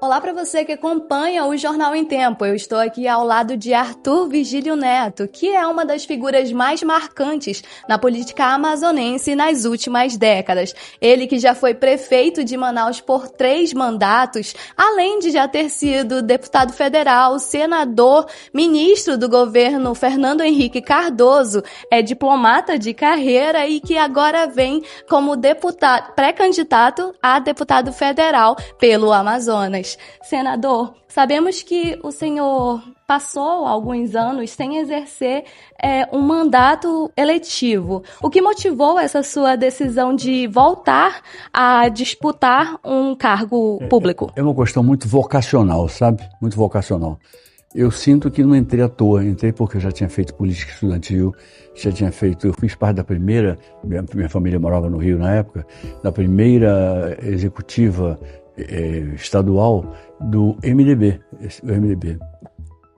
Olá para você que acompanha o Jornal em Tempo. Eu estou aqui ao lado de Arthur Vigílio Neto, que é uma das figuras mais marcantes na política amazonense nas últimas décadas. Ele que já foi prefeito de Manaus por 3 mandatos, além de já ter sido deputado federal, senador, ministro do governo Fernando Henrique Cardoso, é diplomata de carreira e que agora vem como deputado, pré-candidato a deputado federal pelo Amazonas. Senador, sabemos que o senhor passou alguns anos sem exercer um mandato eletivo. O que motivou essa sua decisão de voltar a disputar um cargo público? É uma questão muito vocacional, sabe? Muito vocacional. Eu sinto que não entrei à toa, entrei porque eu já tinha feito política estudantil, eu fiz parte da primeira, minha família morava no Rio na época, da primeira executiva estadual do MDB, o MDB.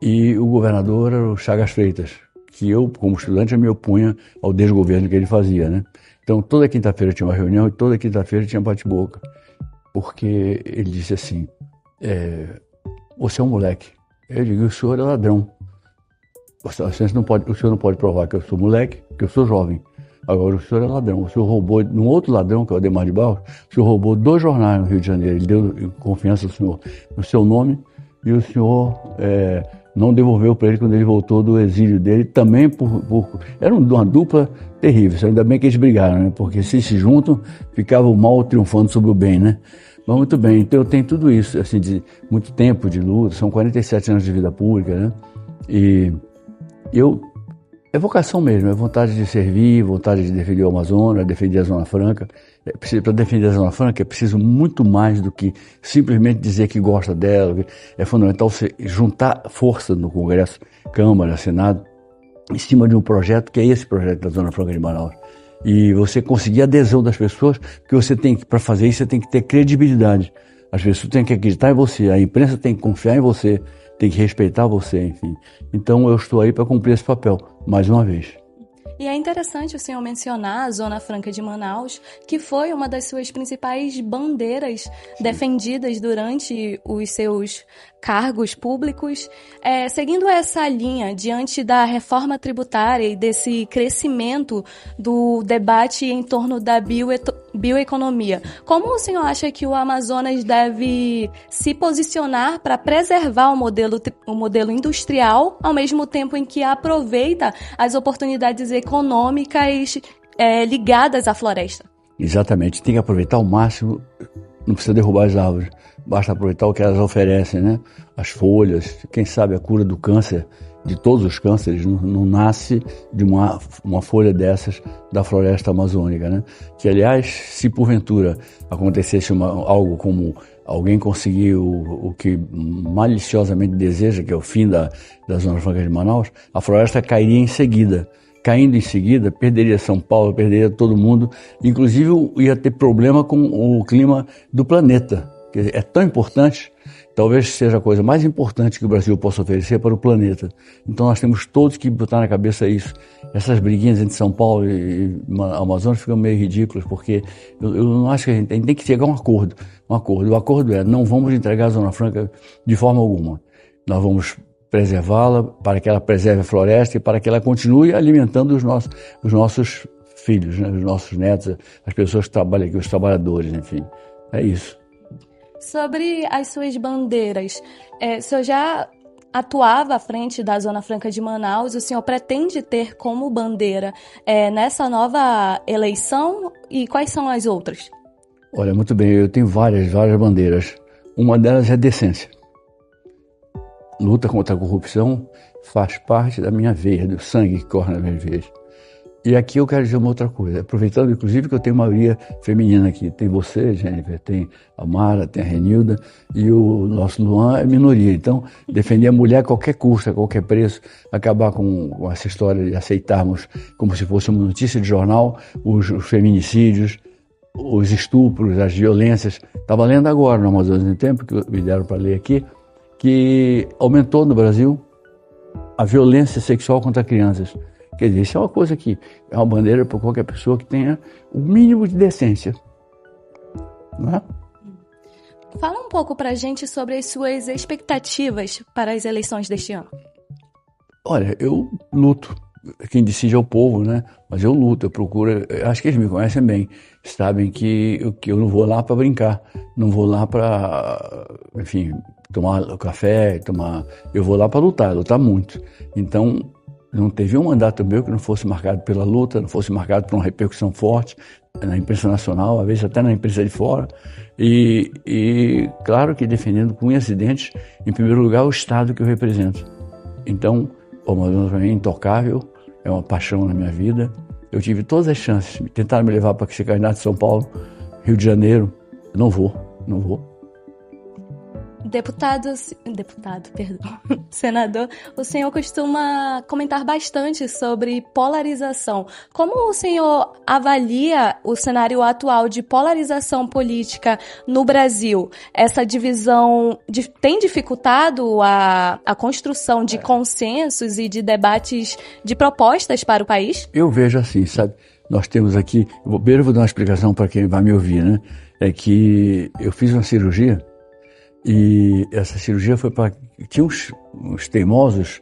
E o governador era o Chagas Freitas, que eu, como estudante, me opunha ao desgoverno que ele fazia, né? Então, toda quinta-feira tinha uma reunião e toda quinta-feira tinha bate-boca, porque ele disse assim, você é um moleque. Eu digo, o senhor é ladrão. O senhor não pode provar que eu sou moleque, que eu sou jovem. Agora, o senhor é ladrão. O senhor roubou, num outro ladrão, que é o Ademar de Barros, o senhor roubou 2 jornais no Rio de Janeiro. Ele deu confiança ao senhor no seu nome e o senhor não devolveu para ele quando ele voltou do exílio dele, também era uma dupla terrível. Ainda bem que eles brigaram, né? Porque se juntam, ficava o mal triunfando sobre o bem, né? Mas muito bem, então eu tenho tudo isso, assim, de muito tempo de luta, são 47 anos de vida pública, né? E é vocação mesmo, é vontade de servir, vontade de defender o Amazonas, defender a Zona Franca. Para defender a Zona Franca é preciso muito mais do que simplesmente dizer que gosta dela. É fundamental você juntar força no Congresso, Câmara, Senado, em cima de um projeto que é esse projeto da Zona Franca de Manaus. E você conseguir a adesão das pessoas, porque você tem que, para fazer isso, você tem que ter credibilidade. As pessoas têm que acreditar em você, a imprensa tem que confiar em você, tem que respeitar você, enfim. Então eu estou aí para cumprir esse papel, mais uma vez. E é interessante o senhor mencionar a Zona Franca de Manaus, que foi uma das suas principais bandeiras defendidas durante os seus cargos públicos. Seguindo essa linha, diante da reforma tributária e desse crescimento do debate em torno da bioeconomia, como o senhor acha que o Amazonas deve se posicionar para preservar o modelo industrial, ao mesmo tempo em que aproveita as oportunidades econômicas ligadas à floresta? Exatamente, tem que aproveitar ao máximo, não precisa derrubar as árvores, basta aproveitar o que elas oferecem, né? As folhas, quem sabe a cura do câncer, de todos os cânceres, não nasce de uma folha dessas da floresta amazônica, né? Que, aliás, se porventura acontecesse algo como alguém conseguir o que maliciosamente deseja, que é o fim da Zona Franca de Manaus, a floresta cairia em seguida. Caindo em seguida, perderia São Paulo, perderia todo mundo, inclusive ia ter problema com o clima do planeta, que é tão importante, talvez seja a coisa mais importante que o Brasil possa oferecer para o planeta. Então nós temos todos que botar na cabeça isso. Essas briguinhas entre São Paulo e Amazonas ficam meio ridículas, porque eu não acho que a gente tem que chegar a um acordo. O acordo é, não vamos entregar a Zona Franca de forma alguma. Nós vamos preservá-la, para que ela preserve a floresta e para que ela continue alimentando os nossos filhos, né? Os nossos netos, as pessoas que trabalham aqui, os trabalhadores, enfim. É isso. Sobre as suas bandeiras, o senhor já atuava à frente da Zona Franca de Manaus, o senhor pretende ter como bandeira nessa nova eleição e quais são as outras? Olha, muito bem, eu tenho várias bandeiras. Uma delas é a decência. Luta contra a corrupção faz parte da minha veia, do sangue que corre nas minhas veias. E aqui eu quero dizer uma outra coisa, aproveitando inclusive que eu tenho maioria feminina aqui. Tem você, Jennifer, tem a Mara, tem a Renilda e o nosso Luan é minoria. Então, defender a mulher a qualquer custo, a qualquer preço, acabar com essa história de aceitarmos como se fosse uma notícia de jornal os feminicídios, os estupros, as violências. Estava lendo agora no Amazonas em Tempo, que me deram para ler aqui, que aumentou no Brasil a violência sexual contra crianças. Quer dizer, isso é uma coisa que é uma bandeira para qualquer pessoa que tenha o mínimo de decência. Não é? Fala um pouco pra gente sobre as suas expectativas para as eleições deste ano. Olha, eu luto. Quem decide é o povo, né? Mas eu luto, eu procuro. Acho que eles me conhecem bem. Sabem que eu não vou lá para brincar. Não vou lá para, enfim, tomar café, Eu vou lá para lutar muito. Então, não teve um mandato meu que não fosse marcado pela luta, não fosse marcado por uma repercussão forte na imprensa nacional, às vezes até na imprensa de fora. E claro que defendendo com unhas e dentes, em primeiro lugar, o Estado que eu represento. Então, o Amazonas para mim é intocável, é uma paixão na minha vida. Eu tive todas as chances, tentaram me levar para ser candidato de São Paulo, Rio de Janeiro. Não vou. Senador, o senhor costuma comentar bastante sobre polarização. Como o senhor avalia o cenário atual de polarização política no Brasil? Essa divisão tem dificultado a construção de consensos e de debates de propostas para o país? Eu vejo assim, sabe? Nós temos aqui, primeiro vou dar uma explicação para quem vai me ouvir, né? É que eu fiz uma cirurgia. E essa cirurgia foi para... Tinha uns teimosos,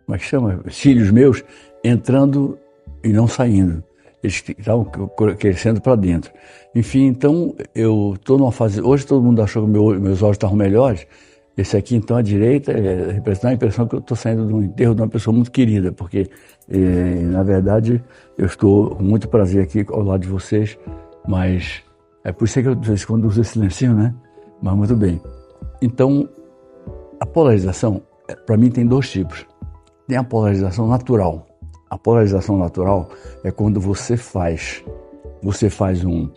como é que chama? Filhos meus, entrando e não saindo. Eles estavam crescendo para dentro. Enfim, então, eu estou numa fase... Hoje todo mundo achou que meus olhos estavam melhores. Esse aqui, então, à direita, representa a impressão que eu estou saindo de um enterro de uma pessoa muito querida, porque, na verdade, eu estou com muito prazer aqui ao lado de vocês, mas é por isso que eu, de vez em quando, uso esse silencinho, né? Mas muito bem. Então, a polarização, para mim, tem dois tipos. Tem a polarização natural. A polarização natural é quando você faz um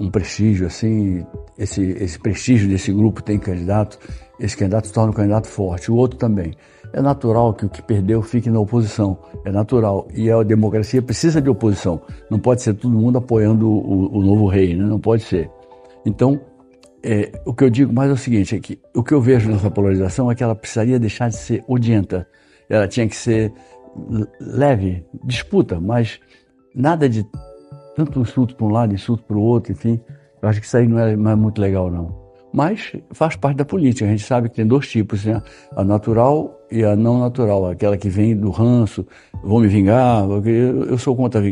prestígio, assim, esse prestígio desse grupo tem candidato, esse candidato se torna um candidato forte, o outro também. É natural que o que perdeu fique na oposição, é natural. E a democracia precisa de oposição. Não pode ser todo mundo apoiando o novo rei, né? Não pode ser. Então, o que eu digo mais é o seguinte, é que o que eu vejo nessa polarização é que ela precisaria deixar de ser odienta. Ela tinha que ser leve, disputa, mas nada de tanto insulto para um lado, insulto para o outro, enfim. Eu acho que isso aí não é muito legal, não. Mas faz parte da política. A gente sabe que tem dois tipos, né? A natural e a não natural. Aquela que vem do ranço, vou me vingar. Eu sou contra a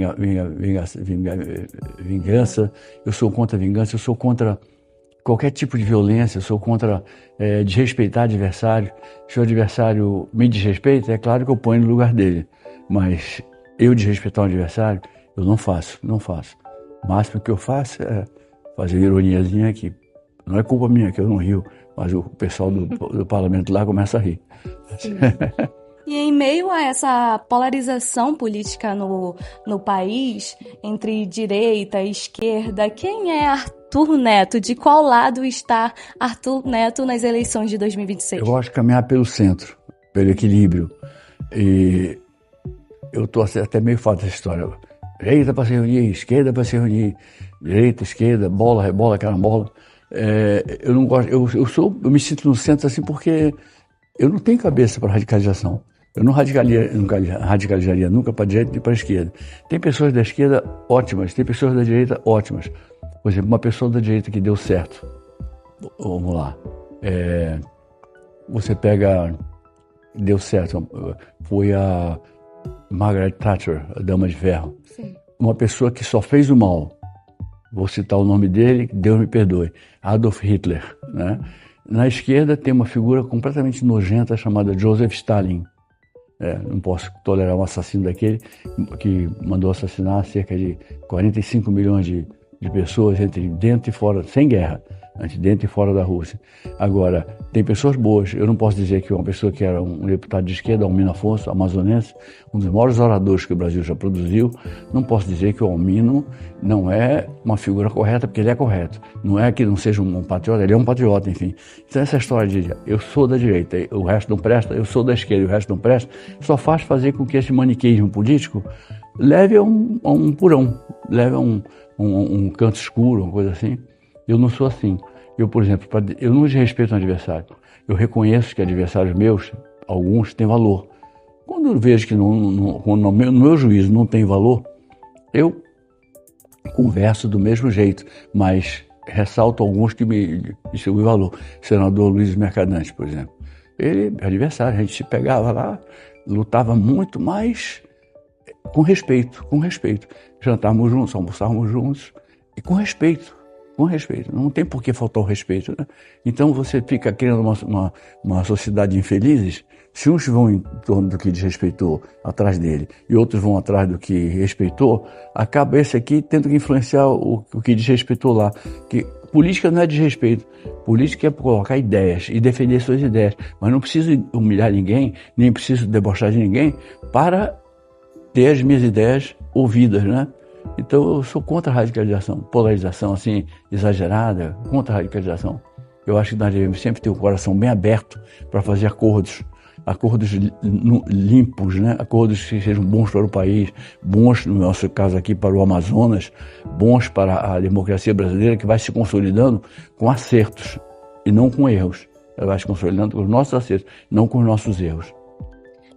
vingança, eu sou contra a vingança, eu sou contra qualquer tipo de violência, eu sou contra desrespeitar adversário. Se o adversário me desrespeita, é claro que eu ponho no lugar dele. Mas eu desrespeitar um adversário, eu não faço. O máximo que eu faço é fazer ironiazinha aqui. Não é culpa minha que eu não rio, mas o pessoal do parlamento lá começa a rir. E em meio a essa polarização política no país, entre direita e esquerda, quem é Arthur Neto? De qual lado está Arthur Neto nas eleições de 2026? Eu gosto de caminhar pelo centro, pelo equilíbrio. E eu estou até meio farto dessa história. Direita para se reunir, esquerda para se reunir, direita, esquerda, bola, rebola, carambola. Eu não gosto, eu me sinto no centro assim porque eu não tenho cabeça para radicalização. Eu não radicalizaria nunca para a direita nem para a esquerda. Tem pessoas da esquerda ótimas, tem pessoas da direita ótimas. Por exemplo, uma pessoa da direita que deu certo. Vamos lá. Você pega... Deu certo. Foi a Margaret Thatcher, a Dama de Ferro. Sim. Uma pessoa que só fez o mal. Vou citar o nome dele, Deus me perdoe. Adolf Hitler, né? Na esquerda tem uma figura completamente nojenta chamada Joseph Stalin. Não posso tolerar um assassino daquele que mandou assassinar cerca de 45 milhões de pessoas entre dentro e fora, sem guerra, dentro e fora da Rússia. Agora, tem pessoas boas. Eu não posso dizer que uma pessoa que era um deputado de esquerda, Almino Afonso, amazonense, um dos maiores oradores que o Brasil já produziu, não posso dizer que o Almino não é uma figura correta, porque ele é correto. Não é que não seja um patriota, ele é um patriota, enfim. Então essa história de eu sou da direita, o resto não presta, eu sou da esquerda e o resto não presta, só faz fazer com que esse maniqueísmo político leve a um purão, leve a um canto escuro, uma coisa assim. Eu não sou assim. Eu, por exemplo, eu não desrespeito um adversário. Eu reconheço que adversários meus, alguns, têm valor. Quando eu vejo que no meu juízo não tem valor, eu converso do mesmo jeito, mas ressalto alguns que me distribuem valor. O senador Luiz Mercadante, por exemplo. Ele é adversário, a gente se pegava lá, lutava muito, mas com respeito. Jantávamos juntos, almoçávamos juntos, e com respeito. Não tem por que faltar o respeito, né? Então você fica criando uma sociedade de infelizes. Se uns vão em torno do que desrespeitou atrás dele e outros vão atrás do que respeitou, acaba esse aqui tendo que influenciar o que desrespeitou lá. Que política não é desrespeito. Política é colocar ideias e defender suas ideias. Mas não preciso humilhar ninguém, nem preciso debochar de ninguém para ter as minhas ideias ouvidas, né? Então eu sou contra a radicalização, polarização assim exagerada, contra a radicalização. Eu acho que nós devemos sempre ter o coração bem aberto para fazer acordos limpos, né? Acordos que sejam bons para o país, bons, no nosso caso aqui, para o Amazonas, bons para a democracia brasileira, que vai se consolidando com acertos e não com erros. Ela vai se consolidando com os nossos acertos, não com os nossos erros.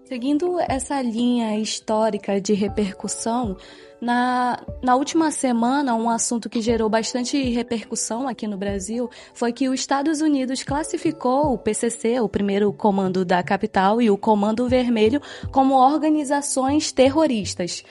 Seguindo essa linha histórica de repercussão, na última semana, um assunto que gerou bastante repercussão aqui no Brasil foi que os Estados Unidos classificou o PCC, o primeiro comando da capital, e o Comando Vermelho como organizações terroristas.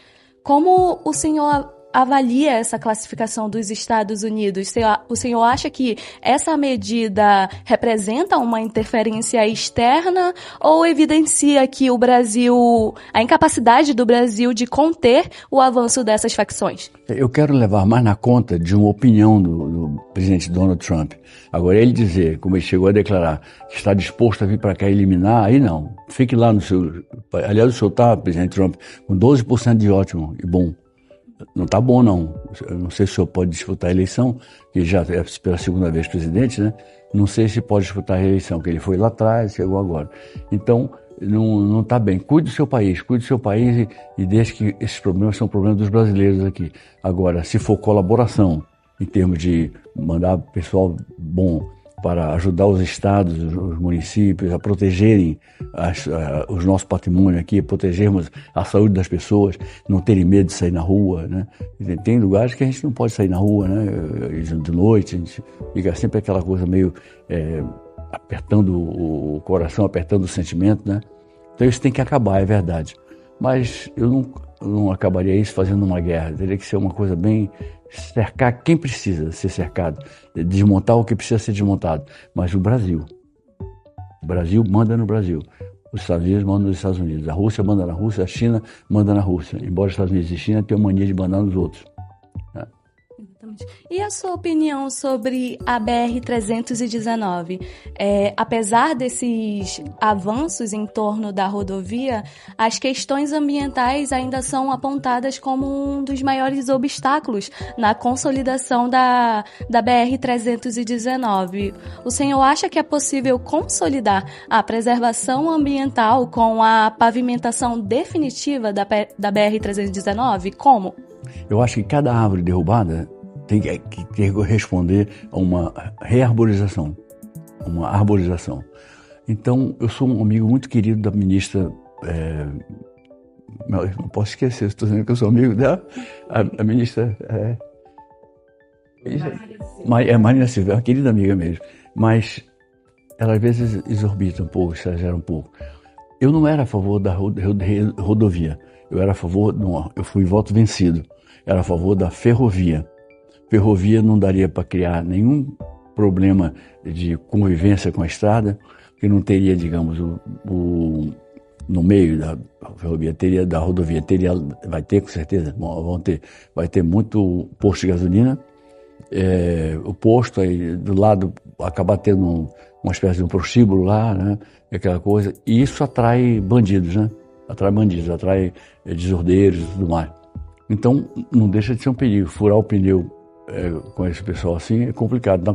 Como o senhor avalia essa classificação dos Estados Unidos? O senhor acha que essa medida representa uma interferência externa ou evidencia que o Brasil, a incapacidade do Brasil de conter o avanço dessas facções? Eu quero levar mais na conta de uma opinião do presidente Donald Trump. Agora, ele dizer, como ele chegou a declarar, que está disposto a vir para cá eliminar, aí não. Fique lá no seu... Aliás, o senhor está, presidente Trump, com 12% de ótimo e bom. Não está bom, não. Eu não sei se o senhor pode disputar a eleição, que já é pela segunda vez presidente, né? Não sei se pode disputar a reeleição, que ele foi lá atrás, chegou agora. Então, não está bem. Cuide do seu país e deixe que esses problemas são problemas dos brasileiros aqui. Agora, se for colaboração, em termos de mandar pessoal bom para ajudar os estados, os municípios a protegerem os nossos patrimônios aqui, a protegermos a saúde das pessoas, não terem medo de sair na rua, né? Tem lugares que a gente não pode sair na rua, né? De noite, a gente fica sempre aquela coisa meio apertando o coração, apertando o sentimento, né? Então isso tem que acabar, é verdade. Mas eu não acabaria isso fazendo uma guerra, teria que ser uma coisa bem... cercar quem precisa ser cercado, desmontar o que precisa ser desmontado. Mas o Brasil manda no Brasil, os Estados Unidos mandam nos Estados Unidos, a Rússia manda na Rússia, a China manda na Rússia, embora os Estados Unidos e a China tenham mania de mandar nos outros. E a sua opinião sobre a BR-319? Apesar desses avanços em torno da rodovia, as questões ambientais ainda são apontadas como um dos maiores obstáculos na consolidação da BR-319. O senhor acha que é possível consolidar a preservação ambiental com a pavimentação definitiva da BR-319? Como? Eu acho que cada árvore derrubada tem que responder a uma rearborização, uma arborização. Então, eu sou um amigo muito querido da ministra, não posso esquecer, estou dizendo que eu sou amigo dela, a ministra Marina Silva, é uma querida amiga mesmo, mas ela às vezes exorbita um pouco, exagera um pouco. Eu não era a favor da rodovia, eu era a favor, eu fui voto vencido, era a favor da ferrovia. Ferrovia não daria para criar nenhum problema de convivência com a estrada, que não teria, digamos, no meio da ferrovia, da rodovia, vai ter com certeza, vai ter muito posto de gasolina, o posto aí do lado acabar tendo uma espécie de um prostíbulo lá, né, aquela coisa, e isso atrai bandidos, né, atrai desordeiros e tudo mais. Então, não deixa de ser um perigo, furar o pneu com esse pessoal assim é complicado. Na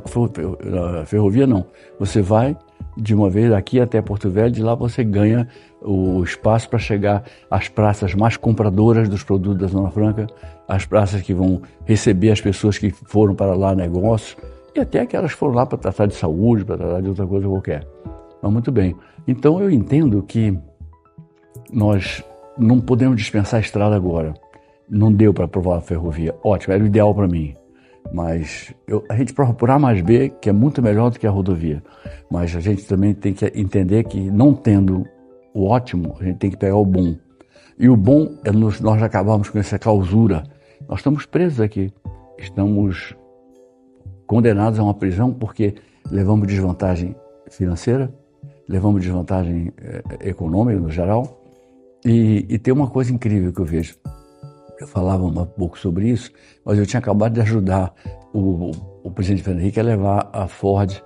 ferrovia não, você vai de uma vez daqui até Porto Velho, de lá você ganha o espaço para chegar às praças mais compradoras dos produtos da Zona Franca, as praças que vão receber as pessoas que foram para lá negócios e até aquelas que foram lá para tratar de saúde, para tratar de outra coisa qualquer. Mas muito bem, então eu entendo que nós não podemos dispensar a estrada agora. Não deu para aprovar a ferrovia, ótimo, era o ideal para mim. Mas a gente prova por A mais B, que é muito melhor do que a rodovia. Mas a gente também tem que entender que, não tendo o ótimo, a gente tem que pegar o bom. E o bom é nós acabamos com essa clausura. Nós estamos presos aqui. Estamos condenados a uma prisão porque levamos desvantagem financeira, levamos desvantagem econômica no geral. E tem uma coisa incrível que eu vejo. Eu falava um pouco sobre isso, mas eu tinha acabado de ajudar o presidente Fernando Henrique a levar a Ford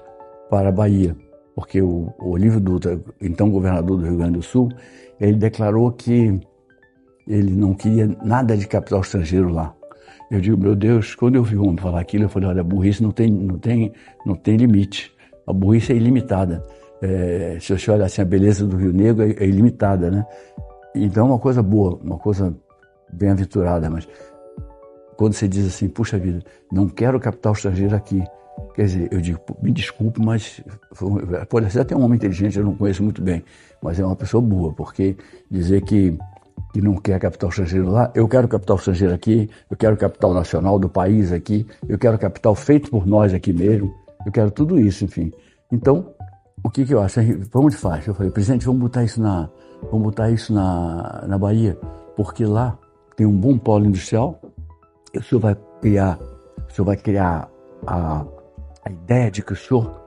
para a Bahia, porque o Olívio Dutra, então governador do Rio Grande do Sul, ele declarou que ele não queria nada de capital estrangeiro lá. Eu digo, meu Deus, quando eu vi um homem falar aquilo, eu falei, olha, a burrice não tem limite, a burrice é ilimitada. Se você olhar assim, a beleza do Rio Negro é ilimitada, né? Então é uma coisa boa, uma coisa bem-aventurada, mas quando você diz assim, puxa vida, não quero capital estrangeiro aqui, quer dizer, eu digo, me desculpe, mas pode ser até um homem inteligente, eu não conheço muito bem, mas é uma pessoa boa, porque dizer que não quer capital estrangeiro lá, eu quero capital estrangeiro aqui, eu quero capital nacional do país aqui, eu quero capital feito por nós aqui mesmo, eu quero tudo isso, enfim. Então, o que eu acho? Vamos de faixa. Eu falei, presidente, vamos botar isso na Bahia, porque lá tem um bom polo industrial, o senhor vai criar a ideia de que o senhor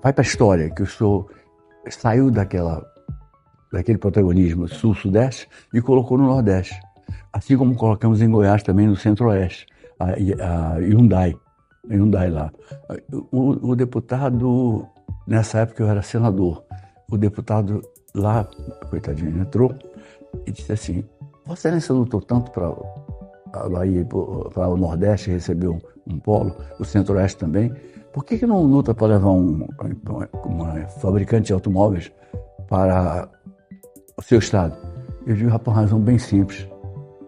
vai para a história, que o senhor saiu daquele protagonismo sul-sudeste e colocou no Nordeste. Assim como colocamos em Goiás também no Centro-Oeste, a Hyundai lá. O deputado, nessa época eu era senador, o deputado lá, coitadinho, entrou e disse assim, Vossa Excelência lutou tanto para a Bahia, para o Nordeste receber um polo, o Centro-Oeste também, por que não luta para levar uma fabricante de automóveis para o seu estado? Eu digo, por uma razão bem simples.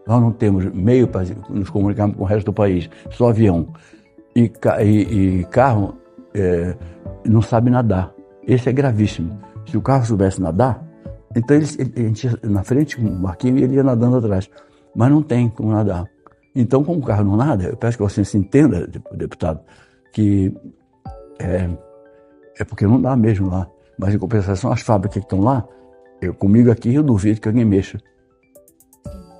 Nós não temos meio para nos comunicarmos com o resto do país, só avião. E carro não sabe nadar. Esse é gravíssimo. Se o carro soubesse nadar, então ele na frente com o barquinho e ele ia nadando atrás. Mas não tem como nadar. Então, como o carro não nada, eu peço que você se entenda, deputado, que é porque não dá mesmo lá. Mas, em compensação, as fábricas que estão lá, comigo aqui, eu duvido que alguém mexa.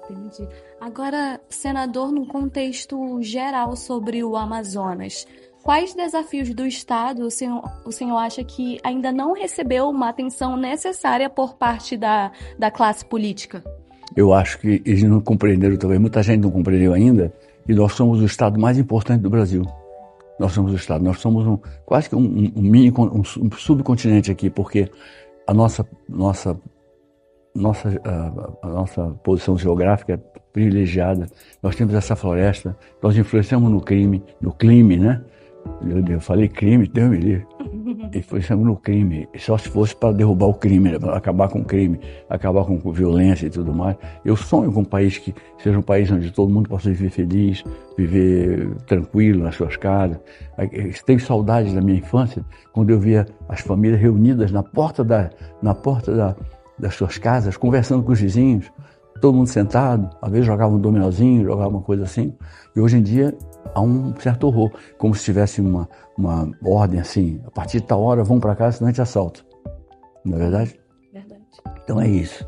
Entendi. Agora, senador, num contexto geral sobre o Amazonas, quais desafios do Estado o senhor acha que ainda não recebeu uma atenção necessária por parte da classe política? Eu acho que eles não compreenderam também, muita gente não compreendeu ainda, que nós somos o Estado mais importante do Brasil. Nós somos o Estado, nós somos quase que um subcontinente aqui, porque a nossa posição geográfica é privilegiada, nós temos essa floresta, nós influenciamos no crime, né? Eu falei crime, Deus me livre. Influenciamos no crime, só se fosse para derrubar o crime, né? Para acabar com o crime, acabar com violência e tudo mais. Eu sonho com um país que seja um país onde todo mundo possa viver feliz, viver tranquilo nas suas casas. Tenho saudades da minha infância, quando eu via as famílias reunidas na porta das suas casas, conversando com os vizinhos, todo mundo sentado, às vezes jogava um dominozinho, jogava uma coisa assim. E hoje em dia há um certo horror, como se tivesse uma ordem assim, a partir de tal hora vão para casa, senão a gente assalta. Não é verdade? Verdade. Então é isso.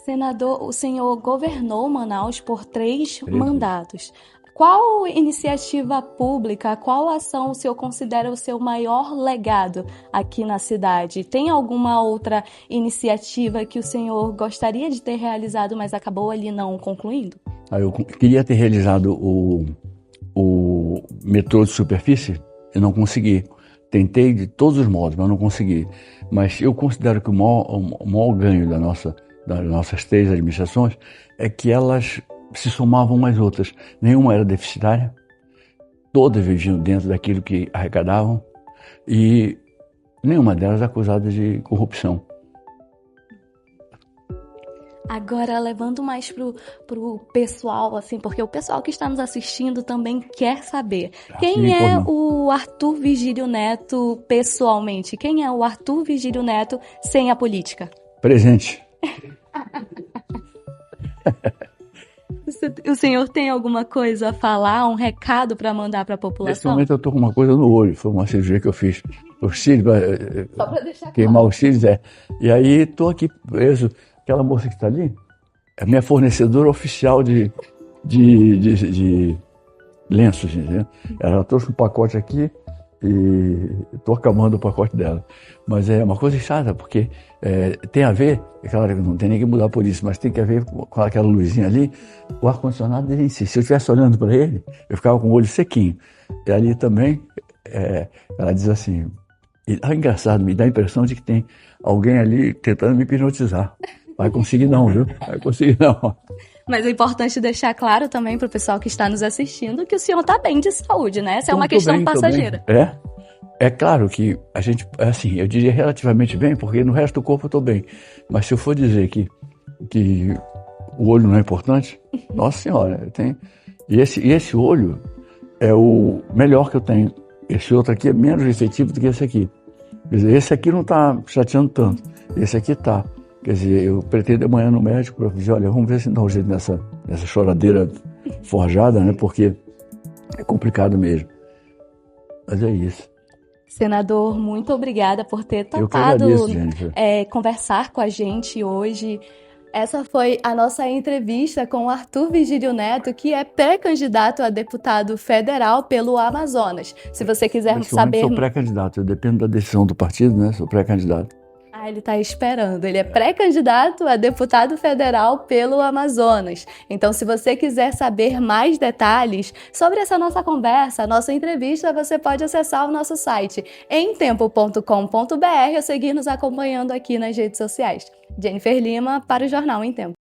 Senador, o senhor governou Manaus por 3 mandatos. Qual iniciativa pública, qual ação o senhor considera o seu maior legado aqui na cidade? Tem alguma outra iniciativa que o senhor gostaria de ter realizado, mas acabou ali não concluindo? Eu queria ter realizado o metrô de superfície, eu não consegui. Tentei de todos os modos, mas não consegui. Mas eu considero que o maior ganho das nossas 3 administrações é que elas se somavam umas às outras. Nenhuma era deficitária, todas viviam dentro daquilo que arrecadavam e nenhuma delas acusada de corrupção. Agora, levando mais pro pessoal, assim, porque o pessoal que está nos assistindo também quer saber. Quem é o Arthur Vigílio Neto pessoalmente? Quem é o Arthur Vigílio Neto sem a política? Presente. O senhor tem alguma coisa a falar, um recado para mandar para a população? Nesse momento eu estou com uma coisa no olho, foi uma cirurgia que eu fiz. Os cílios, Só para deixar queimar claro. os cílios, E aí estou aqui preso. Aquela moça que está ali é minha fornecedora oficial de lenços, entendeu? Ela trouxe um pacote aqui e estou acabando o pacote dela. Mas é uma coisa chata, porque tem a ver, é claro que não tem nem que mudar por isso, mas tem que ver com aquela luzinha ali, o ar-condicionado dele em si. Se eu estivesse olhando para ele, eu ficava com o olho sequinho. E ali também, ela diz assim, engraçado, me dá a impressão de que tem alguém ali tentando me hipnotizar. Vai conseguir não, viu? Vai conseguir não. Mas é importante deixar claro também para o pessoal que está nos assistindo que o senhor está bem de saúde, né? Essa é uma questão passageira. É claro que a gente, assim, eu diria relativamente bem, porque no resto do corpo eu estou bem. Mas se eu for dizer que o olho não é importante, nossa senhora, e esse olho é o melhor que eu tenho. Esse outro aqui é menos efetivo do que esse aqui. Quer dizer, esse aqui não está chateando tanto, esse aqui está. Quer dizer, eu pretendo amanhã no médico para dizer, olha, vamos ver se dá um jeito nessa choradeira forjada, né? Porque é complicado mesmo. Mas é isso. Senador, muito obrigada por ter topado conversar com a gente hoje. Essa foi a nossa entrevista com o Arthur Vigílio Neto, que é pré-candidato a deputado federal pelo Amazonas. Se você quiser saber... Eu sou pré-candidato, eu dependo da decisão do partido, né? Sou pré-candidato. Ele está esperando. Ele é pré-candidato a deputado federal pelo Amazonas. Então, se você quiser saber mais detalhes sobre essa nossa conversa, nossa entrevista, você pode acessar o nosso site emtempo.com.br ou seguir nos acompanhando aqui nas redes sociais. Jennifer Lima para o Jornal em Tempo.